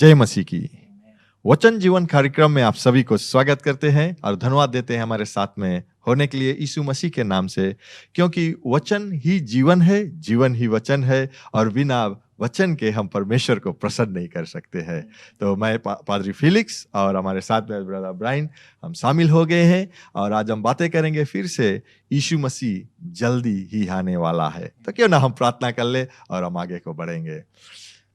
जय मसीह की। वचन जीवन कार्यक्रम में आप सभी को स्वागत करते हैं और धन्यवाद देते हैं हमारे साथ में होने के लिए यीशु मसीह के नाम से, क्योंकि वचन ही जीवन है, जीवन ही वचन है और बिना वचन के हम परमेश्वर को प्रसन्न नहीं कर सकते हैं। तो मैं पादरी फिलिक्स और हमारे साथ में ब्रदर ब्राइन हम शामिल हो गए हैं और आज हम बातें करेंगे फिर से यीशु मसीह जल्दी ही आने वाला है। तो क्यों ना हम प्रार्थना कर ले और हम आगे को बढ़ेंगे।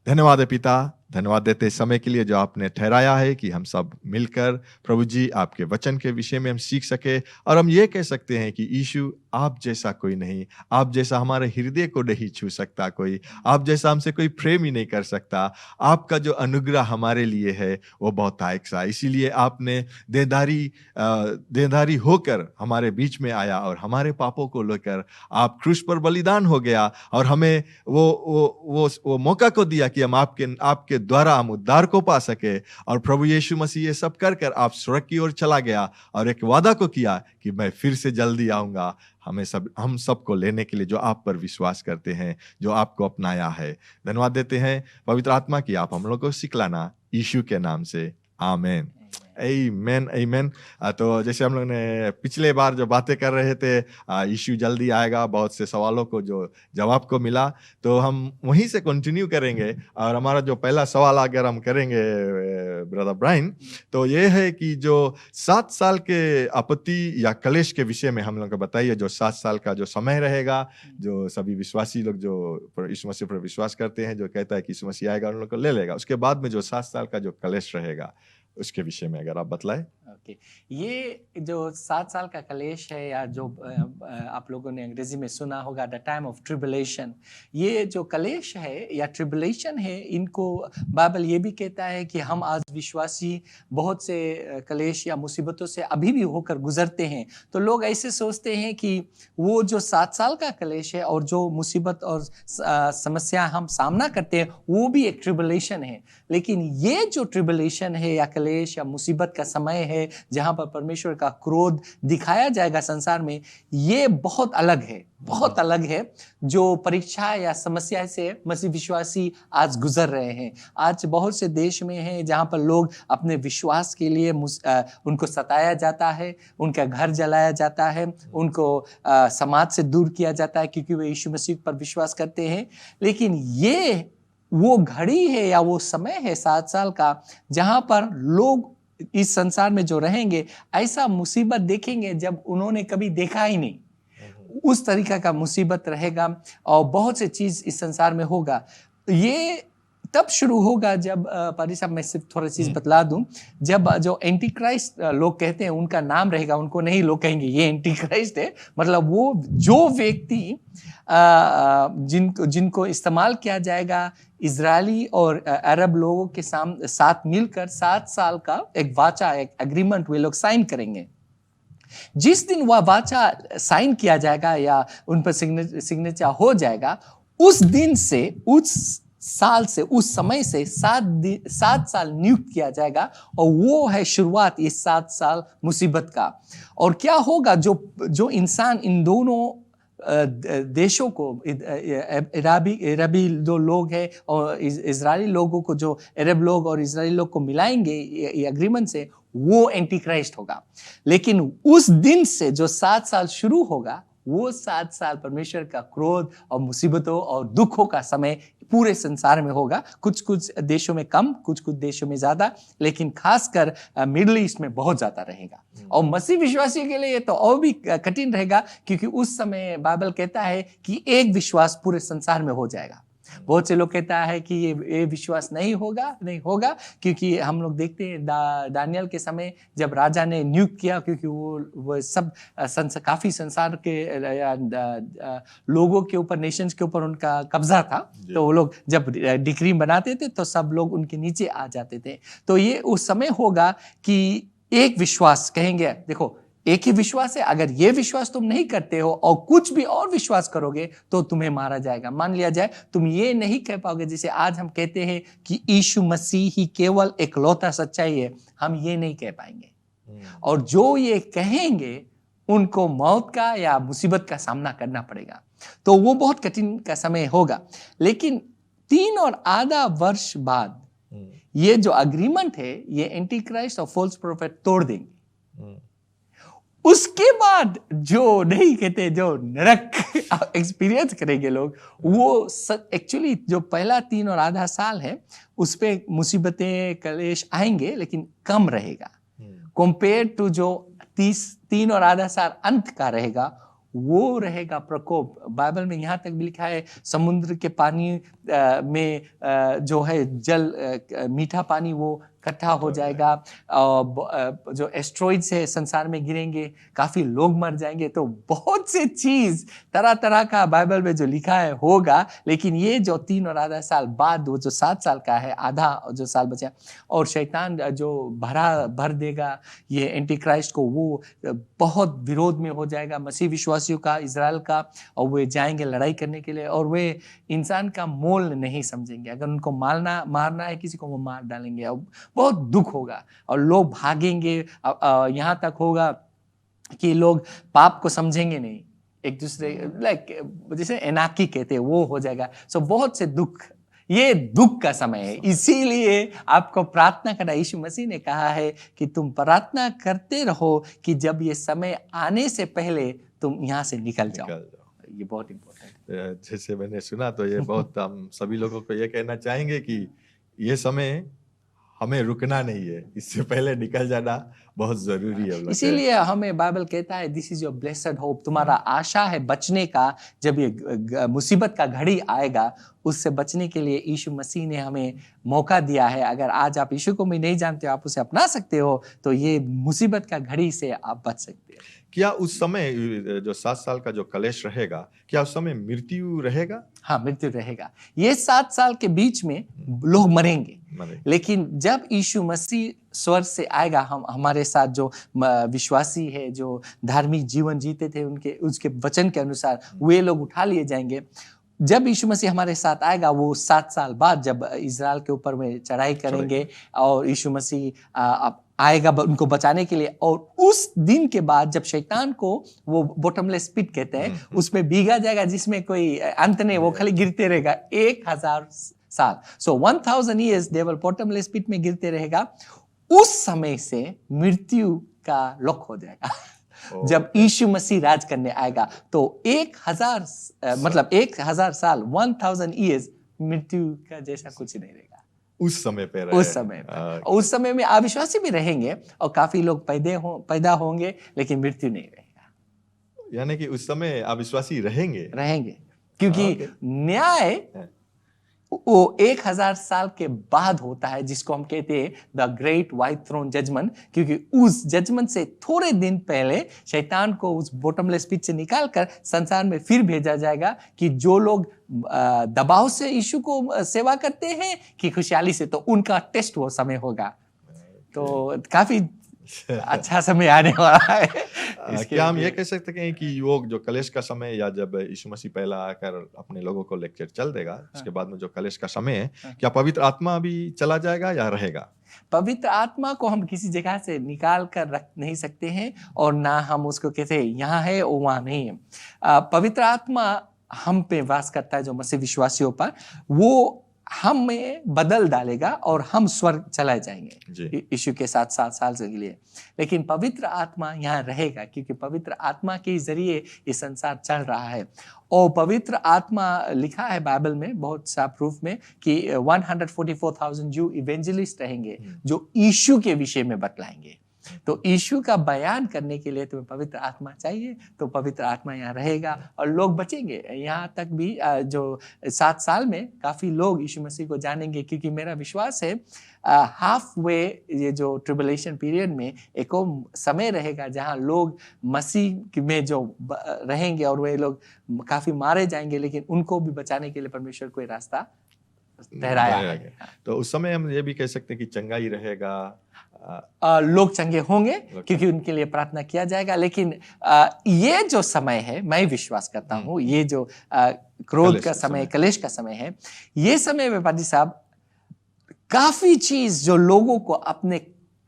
धन्यवाद है पिता, धन्यवाद देते समय के लिए जो आपने ठहराया है कि हम सब मिलकर प्रभु जी आपके वचन के विषय में हम सीख सके और हम ये कह सकते हैं कि यीशु आप जैसा कोई नहीं, आप जैसा हमारे हृदय को नहीं छू सकता कोई, आप जैसा हमसे कोई प्रेम ही नहीं कर सकता। आपका जो अनुग्रह हमारे लिए है वो बहुत आयक सा, इसीलिए आपने देदारी होकर हमारे बीच में आया और हमारे पापों को लेकर आप क्रूस पर बलिदान हो गया और हमें वो मौका को दिया कि हम आपके द्वारा हम उद्धार को पा सके। और प्रभु यीशु मसीह ये सब कर कर आप स्वर्ग की ओर चला गया और एक वादा को किया कि मैं फिर से जल्दी आऊंगा हम सबको लेने के लिए जो आप पर विश्वास करते हैं, जो आपको अपनाया है। धन्यवाद देते हैं पवित्र आत्मा की आप हम लोग को सिखलाना यीशु के नाम से, आमीन। आमीन आमीन। तो जैसे हम लोग ने पिछले बार जो बातें कर रहे थे यीशु जल्दी आएगा, बहुत से सवालों को जो जवाब को मिला, तो हम वहीं से कंटिन्यू करेंगे। और हमारा जो पहला सवाल अगर हम करेंगे ब्रदर ब्राइन, तो ये है कि जो 7 साल के आपत्ति या कलेश के विषय में हम लोग को बताइए। जो 7 साल का जो समय रहेगा, जो सभी विश्वासी लोग जो यीशु मसीह पर विश्वास करते हैं, जो कहता है कि यीशु मसीह आएगा उन लोग को ले लेगा, उसके बाद में जो 7 साल का जो कलेश रहेगा उसके विषय में अगर आप बतलाएं। ओके, ये जो 7 साल का कलेश है या जो आप लोगों ने अंग्रेजी में सुना होगा द टाइम ऑफ ट्रिबुलेशन, ये जो कलेश है या ट्रिबुलेशन है, इनको बाइबल ये भी कहता है कि हम आज विश्वासी बहुत से कलेश या मुसीबतों से अभी भी होकर गुजरते हैं। तो लोग ऐसे सोचते हैं कि वो जो 7 साल का कलेश है और जो मुसीबत और समस्या हम सामना करते हैं वो भी एक ट्रिबुलेशन है। लेकिन ये जो ट्रिबुलेशन है या कलेश या मुसीबत का समय है जहां पर परमेश्वर का क्रोध दिखाया जाएगा संसार में, ये बहुत अलग है, बहुत अलग है जो परीक्षा या समस्या से मसीह विश्वासी आज गुजर रहे हैं। आज बहुत से देश में हैं जहां पर लोग अपने विश्वास के लिए उनको सताया जाता है, उनका घर जलाया जाता है, उनको समाज से दूर किया जाता है क्योंकि वे यीशु मसीह पर विश्वास करते हैं। लेकिन ये वो घड़ी है या वो समय है 7 साल का जहां पर लोग इस संसार में जो रहेंगे ऐसा मुसीबत देखेंगे जब उन्होंने कभी देखा ही नहीं, उस तरीका का मुसीबत रहेगा और बहुत से चीज इस संसार में होगा। ये तब शुरू होगा जब पारी साहब मैं सिर्फ थोड़ा चीज बतला दूं, जब जो एंटी क्राइस्ट लोग कहते हैं उनका नाम रहेगा, उनको नहीं लोग कहेंगे ये एंटी क्राइस्ट है, मतलब वो जो व्यक्ति जिनको इस्तेमाल किया जाएगा इजरायली और अरब लोगों के साथ मिलकर 7 साल का एक वाचा, एक एग्रीमेंट वे लोग साइन करेंगे। जिस दिन वह वाचा साइन किया जाएगा या उन पर सिग्नेचर हो जाएगा, उस दिन से, उस साल से, उस समय से 7 साल नियुक्त किया जाएगा और वो है शुरुआत इस 7 साल मुसीबत का। और क्या होगा, जो इंसान इन दोनों देशों को, अरबी जो लोग हैं और इजरायली लोगों को, जो अरब लोग और इजरायली लोग को मिलाएंगे ये एग्रीमेंट से, वो एंटी क्राइस्ट होगा। लेकिन उस दिन से जो 7 साल शुरू होगा, वो 7 साल परमेश्वर का क्रोध और मुसीबतों और दुखों का समय पूरे संसार में होगा। कुछ देशों में कम, कुछ देशों में ज्यादा, लेकिन खासकर मिडिल ईस्ट में बहुत ज्यादा रहेगा। और मसीह विश्वासियों के लिए तो और भी कठिन रहेगा, क्योंकि उस समय बाइबल कहता है कि एक विश्वास पूरे संसार में हो जाएगा। बहुत से लोग कहता है कि ये विश्वास नहीं होगा, क्योंकि हम लोग देखते हैं दानियल के समय जब राजा ने नियुक्त किया, क्योंकि वो सब काफी संसार के लोगों के ऊपर, नेशंस के ऊपर उनका कब्जा था, तो वो लोग जब डिक्री बनाते थे तो सब लोग उनके नीचे आ जाते थे। तो ये उस समय होगा कि एक विश्वास कहेंगे, देखो एक ही विश्वास है, अगर ये विश्वास तुम नहीं करते हो और कुछ भी और विश्वास करोगे तो तुम्हें मारा जाएगा। मान लिया जाए तुम ये नहीं कह पाओगे, जैसे आज हम कहते हैं कि यीशु मसीह ही केवल एकलौता सच्चाई है, हम ये नहीं कह पाएंगे। और जो ये कहेंगे उनको मौत का या मुसीबत का सामना करना पड़ेगा। तो वो बहुत कठिन का समय होगा। लेकिन 3 और आधा वर्ष बाद ये जो अग्रीमेंट है ये एंटी क्राइस्ट और फॉल्स प्रोफेट तोड़ देंगे। उसके बाद जो नहीं कहते जो नरक एक्सपीरियंस करेंगे लोग, वो एक्चुअली जो पहला 3 और आधा साल है उस पे मुसीबतें कलेश आएंगे लेकिन कम रहेगा कंपेयर टू जो 3 और आधा साल अंत का रहेगा, वो रहेगा प्रकोप। बाइबल में यहाँ तक भी लिखा है समुद्र के पानी में जो है जल मीठा पानी वो इकट्ठा हो जाएगा, जो एस्ट्रॉइड्स है संसार में गिरेंगे, काफी लोग मर जाएंगे। तो बहुत से चीज तरह तरह का बाइबल में जो लिखा है होगा, लेकिन ये जो 3 और आधा साल बाद वो जो 7 साल का है, आधा जो साल बचा, और शैतान जो भर देगा ये एंटी क्राइस्ट को, वो बहुत विरोध में हो जाएगा मसीह विश्वासियों का, इजराइल का, और वे जाएंगे लड़ाई करने के लिए और वे इंसान का मोल नहीं समझेंगे। अगर उनको मारना है किसी को, वो मार डालेंगे और बहुत दुख होगा और लोग भागेंगे। यहाँ तक होगा कि लोग पाप को समझेंगे नहीं, एक दूसरे लाइक जैसे एनाकी कहते हैं वो हो जाएगा। सो बहुत से दुख, ये दुख का समय है, इसीलिए आपको प्रार्थना करना। यीशु मसीह ने कहा है कि तुम प्रार्थना करते रहो कि जब ये समय आने से पहले तुम यहाँ से निकल जाओ। ये बहुत इम्पोर्टेंट। जैसे मैंने सुना तो ये बहुत हम सभी लोगों को ये कहना चाहेंगे कि ये समय हमें रुकना नहीं है, इससे पहले निकल जाना बहुत जरूरी है। इसीलिए हमें बाइबल कहता है this is your blessed hope, तुम्हारा आशा है बचने का। जब ये मुसीबत का घड़ी आएगा, उससे बचने के लिए यीशु मसीह ने हमें मौका दिया है। अगर आज आप यीशु को भी नहीं जानते हो, आप उसे अपना सकते हो, तो ये मुसीबत का घड़ी से आप बच सकते हो। क्या उस समय जो 7 साल का जो कलेश रहेगा, क्या उस समय मृत्यु रहेगा? हाँ, मृत्यु रहेगा। ये 7 साल के बीच में लोग मरेंगे, लेकिन जब यीशु मसीह स्वर्ग से आएगा, हम हमारे साथ जो विश्वासी है, जो धार्मिक जीवन जीते थे, उसके वचन के अनुसार वे लोग उठा लिए जाएंगे। जब यीशु मसीह हमारे साथ आएगा, वो 7 साल बाद जब इजराइल के ऊपर में चढ़ाई करेंगे और यीशु मसीह आएगा उनको बचाने के लिए। और उस दिन के बाद जब शैतान को वो बॉटमलेस पिट कहते हैं, उसमें भीगा जाएगा जिसमें कोई अंत नहीं, वो खाली गिरते रहेगा 1000 साल। सो 1000 years देवल बॉटमलेस पिट में गिरते रहेगा। उस समय से मृत्यु का लॉक हो जाएगा। जब यीशु मसीह राज करने आएगा तो 1000 मतलब 1000 साल 1000 years मृत्यु का जैसा कुछ नहीं रहेगा उस समय पे। उस समय में अविश्वासी भी रहेंगे और काफी लोग पैदा होंगे, लेकिन मृत्यु नहीं रहेगा। यानी कि उस समय अविश्वासी रहेंगे क्योंकि न्याय वो 1000 साल के बाद होता है, जिसको हम कहते हैं the great white throne judgment. क्योंकि उस जजमेंट से थोड़े दिन पहले शैतान को उस बॉटमलेस पिट से निकालकर संसार में फिर भेजा जाएगा कि जो लोग दबाव से यीशु को सेवा करते हैं कि खुशहाली से, तो उनका टेस्ट वो समय होगा। तो काफी अच्छा समय आने वाला है। क्या हम ये कह सकते हैं कि वो जो कलेश का समय, या जब यीशु मसीह पहला आकर अपने लोगों को लेकर चल देगा, उसके बाद में जो कलेश का समय है, क्या पवित्र आत्मा भी चला जाएगा या रहेगा? पवित्र आत्मा को हम किसी जगह से निकाल कर रख नहीं सकते हैं, और ना हम उसको कहते यहाँ है और वहाँ नहीं है। पवित्र आत्मा हम पे वास करता है, जो मसीह विश्वासियों पर, वो हमें बदल डालेगा और हम स्वर्ग चले जाएंगे यीशु के साथ 7 साल के लिए। लेकिन पवित्र आत्मा यहाँ रहेगा, क्योंकि पवित्र आत्मा के जरिए ये संसार चल रहा है। और पवित्र आत्मा लिखा है बाइबल में बहुत सा प्रूफ में कि 144,000 जू इवेंजलिस्ट रहेंगे जो यीशु के विषय में बतलाएंगे। तो यीशु का बयान करने के लिए तुम्हें पवित्र आत्मा चाहिए, तो पवित्र आत्मा यहाँ रहेगा और लोग बचेंगे। यहाँ तक भी जो 7 साल में काफी लोग यीशु मसीह को जानेंगे, क्योंकि मेरा विश्वास है हाफ वे ये जो ट्रिबुलेशन पीरियड में एक और समय रहेगा जहाँ लोग मसीह में जो रहेंगे और वे लोग काफी मारे जाएंगे, लेकिन उनको भी बचाने के लिए परमेश्वर कोई रास्ता ठहराया है। तो उस समय हम ये भी कह सकते हैं कि चंगाई रहेगा, लोग चंगे होंगे क्योंकि उनके लिए प्रार्थना किया जाएगा। लेकिन ये जो समय है, मैं विश्वास करता हूँ, ये जो क्रोध का समय, कलेश का समय है, ये समय में पादी साहब काफी चीज जो लोगों को अपने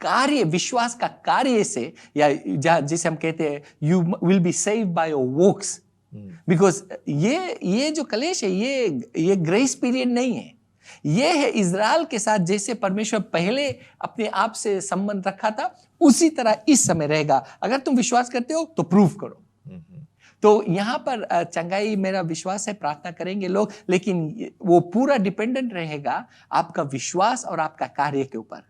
कार्य, विश्वास का कार्य से, या जिसे हम कहते हैं you will be saved by your works, because ये जो कलेश है ये ग्रेस पीरियड नहीं है। ये है इज़राइल के साथ जैसे परमेश्वर पहले अपने आप से संबंध रखा था, उसी तरह इस समय रहेगा। अगर तुम विश्वास करते हो तो प्रूफ करो। तो यहाँ पर चंगाई मेरा विश्वास है, प्रार्थना करेंगे लोग, लेकिन वो पूरा डिपेंडेंट रहेगा आपका विश्वास और आपका कार्य के ऊपर।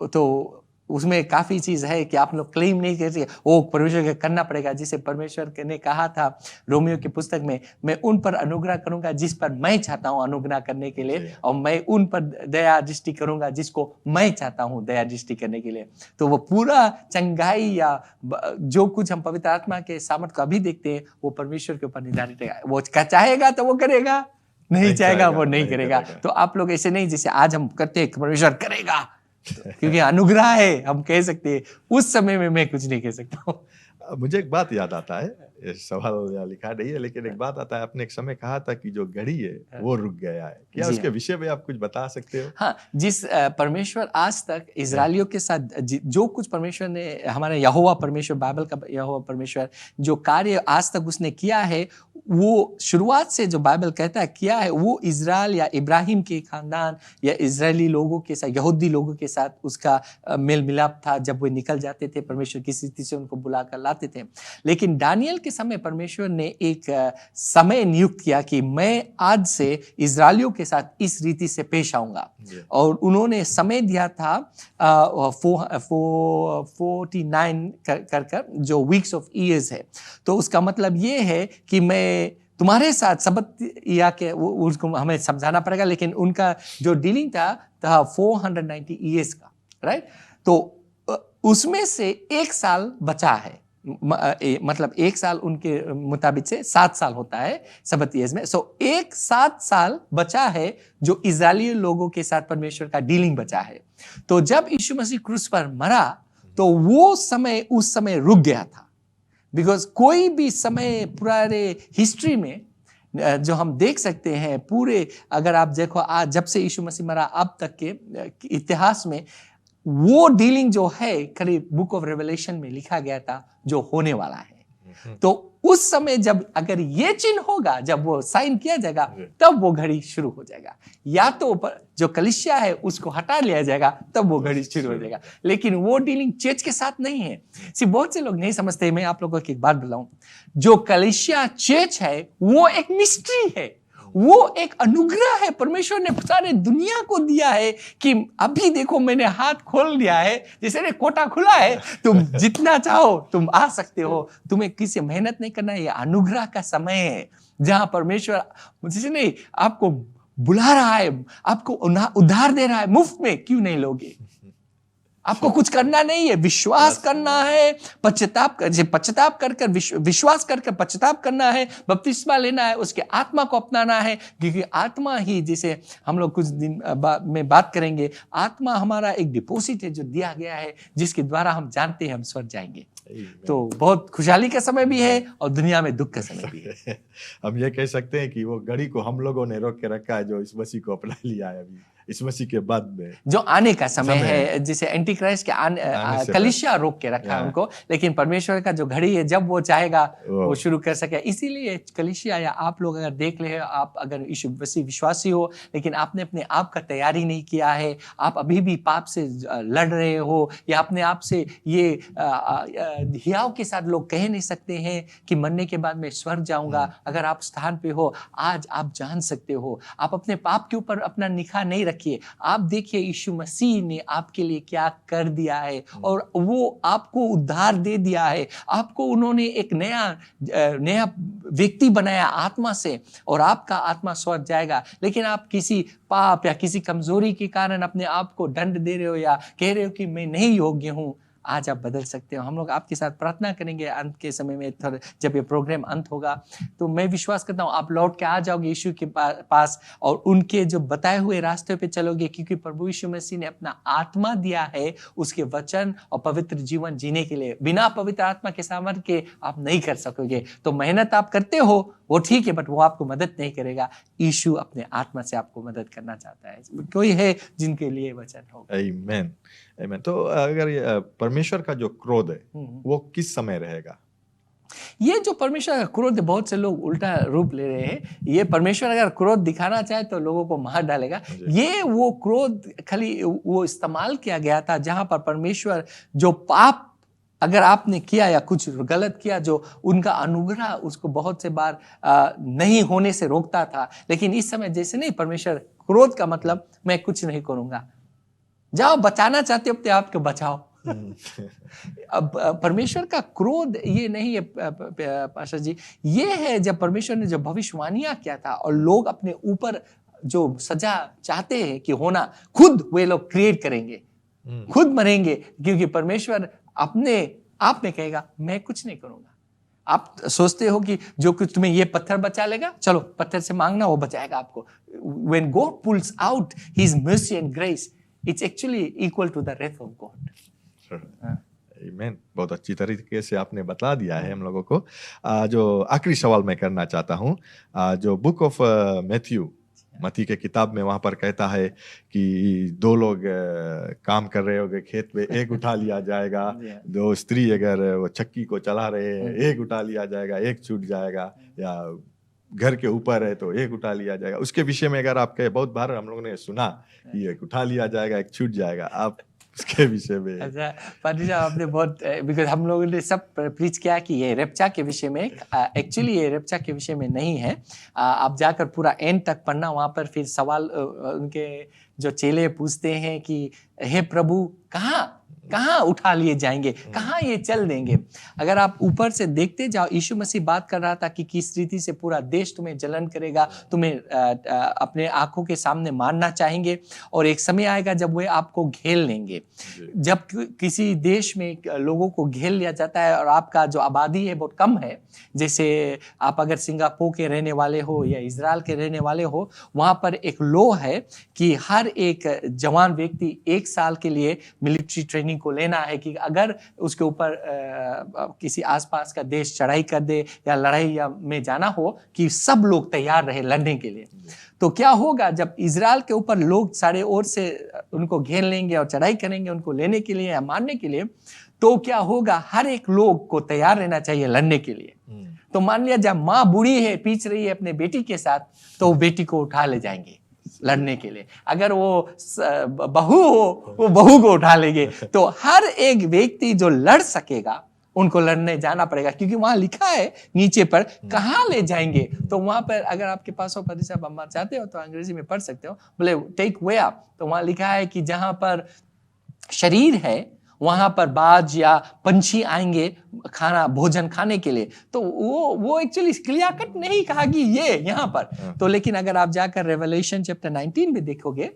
तो उसमें काफी चीज है कि आप लोग क्लेम नहीं कर सकते वो परमेश्वर का करना पड़ेगा। जिसे परमेश्वर ने कहा था रोमियो की पुस्तक में, मैं उन पर अनुग्रह करूंगा जिस पर मैं चाहता हूं अनुग्रह करने के लिए, और मैं उन पर दया दृष्टि करूंगा जिसको मैं चाहता हूं दया दृष्टि करने के लिए। तो वो पूरा चंगाई या जो कुछ हम पवित्र आत्मा के सामर्थ्य को अभी देखते हैं वो परमेश्वर के ऊपर निर्धारित है। वो चाहेगा तो वो करेगा, नहीं चाहेगा वो नहीं करेगा। तो आप लोग ऐसे नहीं जैसे आज हम करते हैं परमेश्वर करेगा क्योंकि अनुग्रह है, हम कह सकते हैं। उस समय में मैं कुछ नहीं कह सकता हूँ। मुझे एक बात याद आता है, ये सवाल यहाँ लिखा नहीं है लेकिन एक बात आता है, आपने एक समय कहा था कि जो घड़ी है वो रुक गया है। क्या उसके विषय में आप कुछ बता सकते हो? हाँ, जिस परमेश्वर आज तक इजरायलियों के साथ जो कुछ परमेश्वर ने, हमारे यहोवा परमेश्वर, बाइबल का यहोवा परमेश्वर जो कार्य आज तक उसने किया है, वो शुरुआत से जो बाइबल कहता है किया है, वो इजराइल या इब्राहिम के खानदान या इजरायली लोगों के साथ, यहूदी लोगों के साथ उसका मेल मिलाप था। जब वो निकल जाते थे परमेश्वर किसी रीति से उनको बुलाकर लाते थे। लेकिन दानियल के समय परमेश्वर ने एक समय नियुक्त किया कि मैं आज से इजरायलियों के साथ इस रीति से पेश आऊंगा, और उन्होंने समय दिया था 49 कर जो वीक्स ऑफ ईयर्स है। तो उसका मतलब ये है कि मैं तुम्हारे साथ सबत या के उसको हमें समझाना पड़ेगा, लेकिन उनका जो डीलिंग था 490 ईयर्स का, राइट। तो उसमें से 1 साल बचा है, मतलब 1 साल उनके मुताबिक से 7 साल होता है सबत ईयर्स में। सो 7 साल बचा है जो इजरायली लोगों के साथ परमेश्वर का डीलिंग बचा है। तो जब यीशु मसीह क्रूस पर मरा तो वो समय उस समय रुक गया था। बिकॉज कोई भी समय पुराने हिस्ट्री में जो हम देख सकते हैं, पूरे अगर आप देखो आज जब से यीशु मसीह मरा अब तक के इतिहास में, वो डीलिंग जो है करीब बुक ऑफ रेवलेशन में लिखा गया था जो होने वाला है। तो उस समय जब अगर ये चिन्ह होगा, जब वो साइन किया जाएगा, तब वो घड़ी शुरू हो जाएगा। या तो जो कलीसिया है उसको हटा लिया जाएगा, तब वो घड़ी शुरू हो जाएगा। लेकिन वो डीलिंग चर्च के साथ नहीं है। सिर्फ बहुत से लोग नहीं समझते। मैं आप लोगों को एक बात बताऊं, जो कलीसिया चर्च है वो एक मिस्ट्री है, वो एक अनुग्रह है। परमेश्वर ने सारे दुनिया को दिया है कि अभी देखो मैंने हाथ खोल दिया है, जैसे ने कोटा खुला है, तुम जितना चाहो तुम आ सकते हो, तुम्हें किसी मेहनत नहीं करना है। ये अनुग्रह का समय है जहां परमेश्वर मुझे नहीं आपको बुला रहा है, आपको उधार दे रहा है, मुफ्त में क्यों नहीं लोगे? आपको कुछ करना नहीं है, विश्वास करना है, पश्चाताप कर विश्वास कर पश्चाताप करना है, बपतिस्मा लेना है, उसके आत्मा को अपनाना है। क्योंकि आत्मा ही, जिसे हम लोग कुछ दिन में बात करेंगे, आत्मा हमारा एक डिपॉजिट है जो दिया गया है, जिसके द्वारा हम जानते हैं हम स्वर्ग जाएंगे। तो बहुत खुशहाली का समय भी है और दुनिया में दुख का समय भी है। हम ये कह सकते हैं कि वो घड़ी को हम लोगों ने रोक के रखा है जो इस मसीह को अपना लिया है अभी इस मसीह के बाद में, जो आने का समय है, जिसे एंटी क्राइस्ट के कलीसिया रोक के रखा है उनको। लेकिन परमेश्वर का जो घड़ी है, जब वो चाहेगा वो शुरू कर सके। इसीलिए कलीसिया या आप लोग अगर देख ले, आप अगर यीशु मसीह विश्वासी हो लेकिन आपने अपने आप का तैयारी नहीं किया है, आप अभी भी पाप से लड़ रहे हो, या अपने आप से ये हियाव के साथ लोग कह नहीं सकते हैं कि मरने के बाद मैं स्वर्ग जाऊंगा। अगर आप स्थान पे हो, आज आप जान सकते हो। आप अपने पाप के ऊपर अपना निगाह नहीं रखिए, आप देखिए यीशु मसीह ने आपके लिए क्या कर दिया है, और वो आपको उद्धार दे दिया है। आपको उन्होंने एक नया व्यक्ति बनाया आत्मा से, और आपका आत्मा स्वर्ग जाएगा। लेकिन आप किसी पाप या किसी कमजोरी के कारण अपने आप को दंड दे रहे हो, या कह रहे हो कि मैं नहीं योग्य हूं। आज आप बदल सकते हो। हम लोग आपके साथ प्रार्थना करेंगे अंत के समय में, थोड़ा जब ये प्रोग्राम अंत होगा, तो मैं विश्वास करता हूँ आप लौट के आ जाओगे यीशु के पास, और उनके जो बताए हुए रास्ते पे चलोगे। क्योंकि प्रभु यीशु मसीह ने अपना आत्मा दिया है उसके वचन और पवित्र जीवन जीने के लिए। बिना पवित्र आत्मा के सामर्थ्य के आप नहीं कर सकोगे। तो मेहनत आप करते हो वो ठीक है, बट वो आपको मदद नहीं करेगा। यीशु अपने आत्मा से आपको मदद करना चाहता है। कोई है जिनके लिए वचन हो। आमीन। तो अगर परमेश्वर का जो क्रोध है वो किस समय रहेगा? ये जो परमेश्वर का क्रोध, बहुत से लोग उल्टा रूप ले रहे हैं। ये परमेश्वर अगर क्रोध दिखाना चाहे तो लोगों को मार डालेगा। ये वो क्रोध खाली वो इस्तेमाल किया गया था जहां पर परमेश्वर जो पाप अगर आपने किया या कुछ गलत किया, जो उनका अनुग्रह उसको बहुत से बार नहीं होने से रोकता था। लेकिन इस समय जैसे नहीं, परमेश्वर क्रोध का मतलब मैं कुछ नहीं करूंगा, जाओ बचाना चाहते हो अपने आप को बचाओ। अब परमेश्वर का क्रोध ये नहीं है पाशा जी, ये है जब परमेश्वर ने जो भविष्यवाणियां किया था और लोग अपने ऊपर जो सजा चाहते हैं कि होना, खुद वे लोग क्रिएट करेंगे, खुद मरेंगे, क्योंकि परमेश्वर अपने आप में कहेगा मैं कुछ नहीं करूंगा। आप सोचते हो कि जो कुछ तुम्हें ये पत्थर बचा लेगा, चलो पत्थर से मांगना, वो बचाएगा आपको। When God pulls out His mercy and grace, it's actually equal to the wrath of God. Amen. बहुत अच्छी तरीके से आपने बता दिया है हम लोगों को। जो आखिरी सवाल मैं करना चाहता हूँ, जो बुक ऑफ मैथ्यू, मत्ती के किताब में वहां पर कहता है कि दो लोग काम कर रहे होंगे खेत में, एक उठा लिया जाएगा। दो स्त्री अगर वो चक्की को चला रहे हैं, एक उठा लिया जाएगा, एक छूट जाएगा। या घर के ऊपर है तो एक उठा लिया जाएगा। उसके विषय में अगर आप कहे, बहुत बार हम लोगों ने सुना कि एक उठा लिया जाएगा, एक छूट जाएगा, आप उसके विषय में। अच्छा पादी साहब, आपने बहुत, बिकॉज हम लोगों ने सब प्रीच किया कि ये रेप्चा के विषय में, एक्चुअली ये रेप्चा के विषय में नहीं है। आप जाकर पूरा एंड तक पढ़ना, वहाँ पर फिर सवाल उनके जो चेले पूछते हैं कि हे प्रभु कहाँ कहाँ उठा लिए जाएंगे, कहाँ ये चल देंगे। अगर आप ऊपर से देखते जाओ, यीशु मसीह बात कर रहा था कि किस रीति से पूरा देश तुम्हें जलन करेगा, तुम्हें अपने आंखों के सामने मारना चाहेंगे, और एक समय आएगा जब वे आपको घेर लेंगे। जब किसी देश में लोगों को घेर लिया जाता है और आपका जो आबादी है बहुत कम है, जैसे आप अगर सिंगापुर के रहने वाले हो या इजराइल के रहने वाले हो, वहाँ पर एक लॉ है कि हर एक जवान व्यक्ति 1 साल के लिए मिलिट्री ट्रेनिंग को लेना है कि अगर उसके ऊपर किसी आसपास का देश चढ़ाई कर दे या लड़ाई या में जाना हो, कि सब लोग तैयार रहे लड़ने के लिए। तो क्या होगा जब इजराइल के ऊपर लोग सारे ओर से उनको घेर लेंगे और चढ़ाई करेंगे उनको लेने के लिए या मारने के लिए, तो क्या होगा, हर एक लोग को तैयार रहना चाहिए लड़ने के लिए। तो मान लिया जब माँ बूढ़ी है, पीछ रही है अपने बेटी के साथ, तो बेटी को उठा ले जाएंगे लड़ने के लिए। अगर वो बहू हो, वो बहू को उठा लेंगे। तो हर एक व्यक्ति जो लड़ सकेगा उनको लड़ने जाना पड़ेगा, क्योंकि वहां लिखा है नीचे पर कहाँ ले जाएंगे। तो वहां पर अगर आपके पास हो पति साहब, हम चाहते हो तो अंग्रेजी में पढ़ सकते हो, बोले टेक वे अप। तो वहां लिखा है कि जहां पर शरीर है वहां पर बाज या पंछी आएंगे खाना भोजन खाने के लिए। तो वो एक्चुअली क्लियर कट नहीं कहा कि ये यहाँ पर। तो लेकिन अगर आप जाकर रेवलेशन चैप्टर 19 में देखोगे,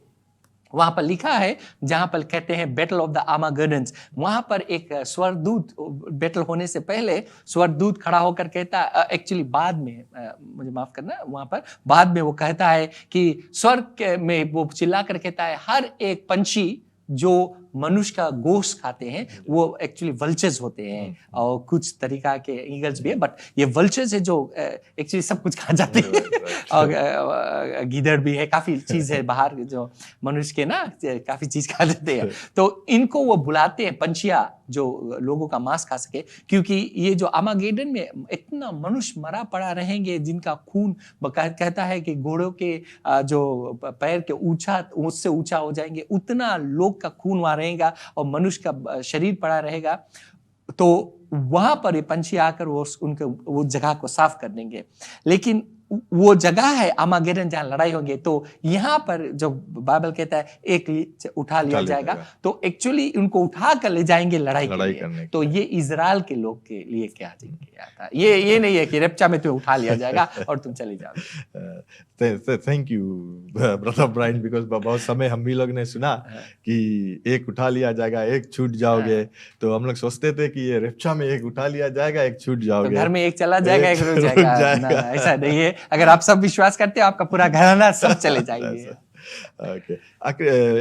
वहां पर लिखा है, जहां पर कहते हैं बैटल ऑफ द आर्मागेडन्स, वहां पर एक स्वर्गदूत, बैटल होने से पहले स्वर्गदूत खड़ा होकर कहता, एक्चुअली बाद में, मुझे माफ करना, वहां पर बाद में वो कहता है कि स्वर्ग में वो चिल्ला कर कहता है, हर एक पंछी जो मनुष्य का गोश्त खाते हैं वो एक्चुअली वल्चर्स होते हैं, और कुछ तरीका के ईगल्स भी है, बट ये वल्चर्स है जो एक्चुअली सब कुछ खा जाते हैं। और गीदड़ भी है, काफी चीज है बाहर जो मनुष्य के ना काफी चीज खा जाते हैं। तो इनको वो बुलाते हैं पंछिया जो लोगों का मांस खा सके, क्योंकि ये जो आर्मागेडन में इतना मनुष्य मरा पड़ा रहेंगे जिनका खून कहता है कि घोड़ों के जो पैर के ऊंचा उससे ऊंचा हो जाएंगे, उतना लोग का खून वहां रहेगा और मनुष्य का शरीर पड़ा रहेगा। तो वहां पर ये पंछी आकर वो जगह को साफ कर देंगे। लेकिन वो जगह है आर्मागेडन जहां लड़ाई होगी। तो यहाँ पर जो बाइबल कहता है एक उठा लिया जाएगा, तो एक्चुअली उनको उठा कर ले जाएंगे लड़ाई के लिए। तो ये इजराइल के लोग के लिए क्या था, ये नहीं है कि रेप्चा में तुम्हें उठा लिया जाएगा और तुम चले जाओगे। Thank you brother Brian, because बहुत समय हम भी लोग ने सुना कि एक उठा लिया जाएगा, एक छूट जाओगे। तो हम लोग सोचते थे कि ये रेप्चा में एक उठा लिया जाएगा, एक छूट जाओगे, तो घर में एक चला जाएगा, एक रुक जाएगा। ऐसा नहीं है, अगर आप सब विश्वास करते हो आपका पूरा घराना सब चले जाएंगे। ओके,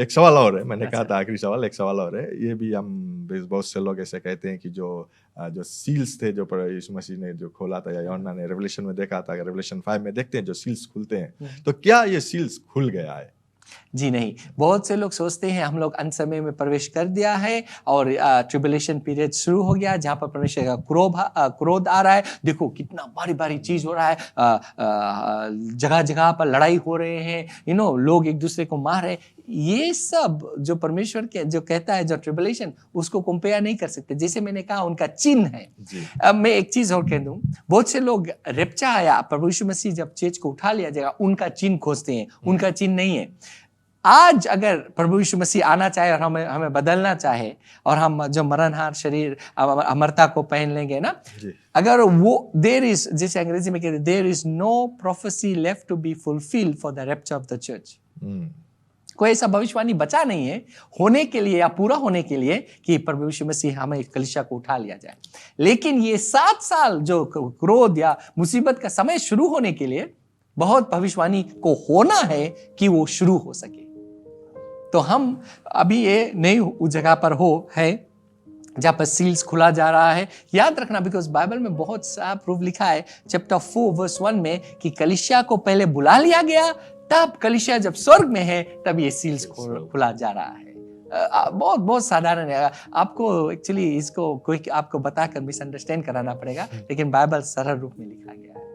एक सवाल और है, मैंने कहा था आखिरी सवाल, एक सवाल और है। ये भी हम बहुत से लोग ऐसे कहते हैं कि जो सील्स थे जो यीशु मसीह ने जो खोला था या यूहन्ना ने रेवलेशन में देखा था, रेवलेशन 5 में देखते हैं जो सील्स खुलते हैं, तो क्या ये सील्स खुल गया है? जी नहीं, बहुत से लोग सोचते हैं हम लोग अंत समय में प्रवेश कर दिया है और ट्रिबुलेशन पीरियड शुरू हो गया जहाँ पर परमेश्वर का क्रोध आ रहा है। देखो कितना भारी भारी चीज हो रहा है, जगह जगह पर लड़ाई हो रहे हैं, लोग एक दूसरे को मार रहे हैं। ये सब जो परमेश्वर के जो कहता है, जो ट्रिबुलेशन, उसको कंपेयर नहीं कर सकते। जैसे मैंने कहा उनका चिन्ह है। अब मैं एक चीज और कह दूं, बहुत से लोग रैप्चर आया, प्रभु यीशु मसीह जब चर्च को उठा लिया जाएगा, उनका चिन्ह खोजते हैं। उनका चिन्ह नहीं है। आज अगर प्रभु यीशु मसीह आना चाहे और हमें बदलना चाहे और हम जो मरणहार शरीर अमरता को पहन लेंगे ना, अगर वो देयर इज, जैसे अंग्रेजी में कहते हैं, there is no prophecy left to be fulfilled for the rapture of the church. कोई ऐसा भविष्यवाणी बचा नहीं है होने के लिए या पूरा होने के लिए कि प्रभु यीशु मसीह हमें कलीसिया को उठा लिया जाए। लेकिन ये 7 साल जो क्रोध या मुसीबत का समय शुरू होने के लिए बहुत भविष्यवाणी को होना है कि वो शुरू हो सके। तो हम अभी ये नई उस जगह पर है जहां पर सील्स खुला जा रहा है। याद रखना, बिकॉज बाइबल में बहुत साफ प्रूफ लिखा है चैप्टर 4 वर्स 1 में कि कलीसिया को पहले बुला लिया गया, तब कलीसिया जब स्वर्ग में है तब ये सील्स खुला जा रहा है। बहुत बहुत साधारण है। आपको एक्चुअली इसको कोई आपको बताकर मिसअंडरस्टैंड कराना पड़ेगा, लेकिन बाइबल सरल रूप में लिखा गया है।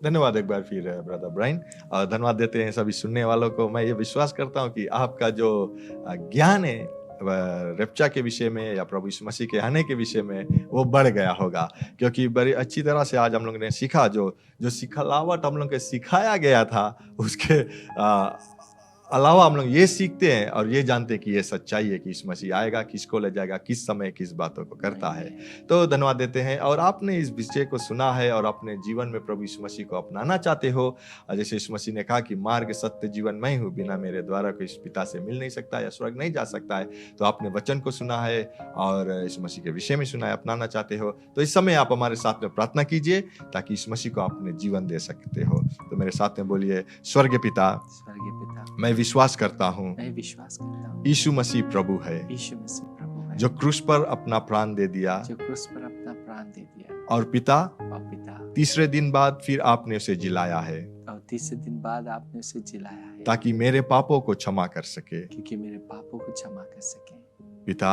धन्यवाद एक बार फिर ब्रदर ब्रायन, और धन्यवाद देते हैं सभी सुनने वालों को। मैं ये विश्वास करता हूँ कि आपका जो ज्ञान है रैप्चर के विषय में या प्रभु यीशु मसीह के आने के विषय में वो बढ़ गया होगा, क्योंकि बड़ी अच्छी तरह से आज हम लोग ने सीखा। जो सिखलावट हम लोग के सिखाया गया था, उसके अलावा हम लोग ये सीखते हैं और ये जानते हैं कि ये सच्चाई है कि यीशु मसीह आएगा, किसको ले जाएगा, किस समय किस बातों को करता है। तो धन्यवाद देते हैं। और आपने इस विषय को सुना है और अपने जीवन में प्रभु यीशु मसीह को अपनाना चाहते हो। जैसे यीशु मसीह ने कहा कि मार्ग सत्य जीवन मैं हूँ, बिना मेरे द्वारा कोई इस पिता से मिल नहीं सकता या स्वर्ग नहीं जा सकता है। तो आपने वचन को सुना है और यीशु मसीह के विषय में सुना है, अपनाना चाहते हो, तो इस समय आप हमारे साथ में प्रार्थना कीजिए ताकि यीशु मसीह को अपने जीवन दे सकते हो। तो मेरे साथ में बोलिए, स्वर्गीय पिता, मैं विश्वास करता हूँ यीशु मसीह प्रभु है, जो क्रूस पर अपना प्राण दे दिया, और पिता तीसरे दिन बाद फिर आपने उसे जिलाया है, ताकि मेरे पापों को क्षमा कर सके। पिता,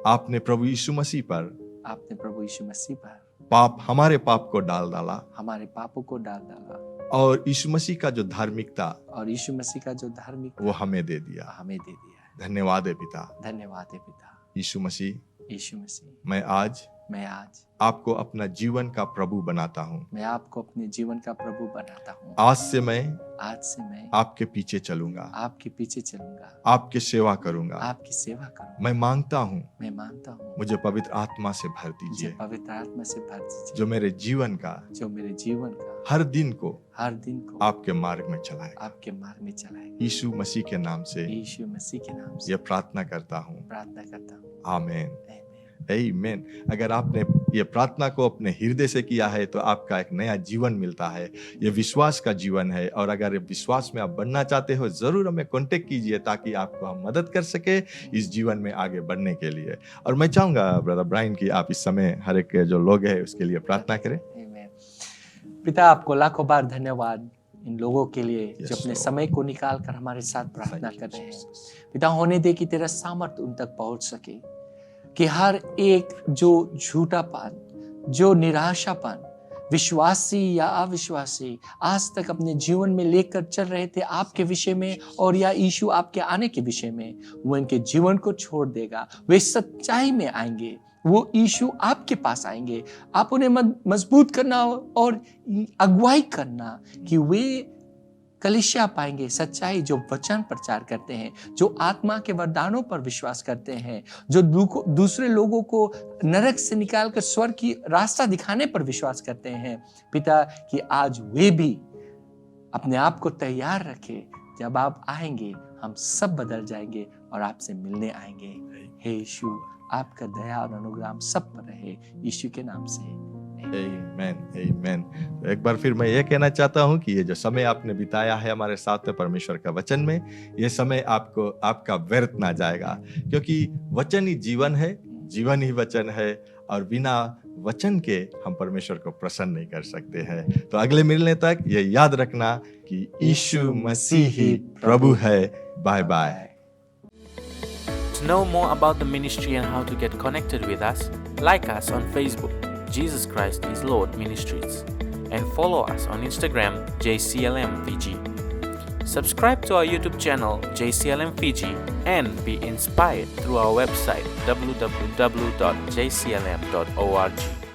आपने प्रभु यीशु मसीह पर पाप, हमारे पाप को डाल डाला, और यीशु मसीह का जो धार्मिकता वो हमें दे दिया। धन्यवाद है पिता। यीशु मसीह, मैं आज आपको अपना जीवन का प्रभु बनाता हूँ। आज से मैं आपके पीछे चलूंगा, आपकी सेवा करूंगा। मैं मांगता हूँ मुझे पवित्र आत्मा से भर दीजिए, जो मेरे जीवन का हर दिन को आपके मार्ग में चलाए। यीशु मसीह के नाम से यह प्रार्थना करता हूँ। आमीन, आमीन। अगर आपने ये प्रार्थना को अपने हृदय से किया है तो आपका एक नया जीवन मिलता है। ये विश्वास का जीवन है, और अगर विश्वास में आप बढ़ना चाहते हो, जरूर हमें कांटेक्ट कीजिए ताकि आपको हम मदद कर सके इस जीवन में आगे बढ़ने के लिए। और मैं चाहूंगा ब्रदर ब्रायन की आप इस समय हर एक जो लोग हैं उसके लिए प्रार्थना करें। पिता, आपको लाखों बार धन्यवाद इन लोगों के लिए जो अपने समय को निकाल कर हमारे साथ प्रार्थना कर रहे हैं। पिता, होने दे कि तेरा सामर्थ्य उन तक पहुंच सके, कि हर एक जो झूठापन, जो निराशापन, विश्वासी या अविश्वासी आज तक अपने जीवन में लेकर चल रहे थे आपके विषय में, और या यीशु आपके आने के विषय में, वो इनके जीवन को छोड़ देगा। वे सच्चाई में आएंगे, वो यीशु आपके पास आएंगे। आप उन्हें मजबूत करना और अगुवाई करना कि वे कलीसिया पाएंगे, सच्चाई, जो वचन प्रचार करते हैं, जो आत्मा के वरदानों पर विश्वास करते हैं, जो दूसरे लोगों को नरक से निकालकर स्वर्ग की रास्ता दिखाने पर विश्वास करते हैं। पिता, कि आज वे भी अपने आप को तैयार रखें, जब आप आएंगे हम सब बदल जाएंगे और आपसे मिलने आएंगे। हे यीशु, आपका दया और अनुग्रह सब पर रहे, यीशु के नाम से। आमीन, आमीन। एक बार फिर मैं ये कहना चाहता हूँ कि ये जो समय आपने बिताया है हमारे साथ में परमेश्वर का वचन में, ये समय आपका व्यर्थ ना जाएगा, क्योंकि वचन ही जीवन है, जीवन ही वचन है। और बिना वचन के हम परमेश्वर को प्रसन्न नहीं कर सकते हैं। तो अगले मिलने तक ये याद रखना कि यीशु मसीह ही प्रभु है। Bye bye. To know more about the ministry and how to get connected with us, like us on Facebook, Jesus Christ is Lord Ministries, and follow us on Instagram, JCLM Fiji. Subscribe to our YouTube channel, JCLM Fiji, and be inspired through our website, www.jclm.org.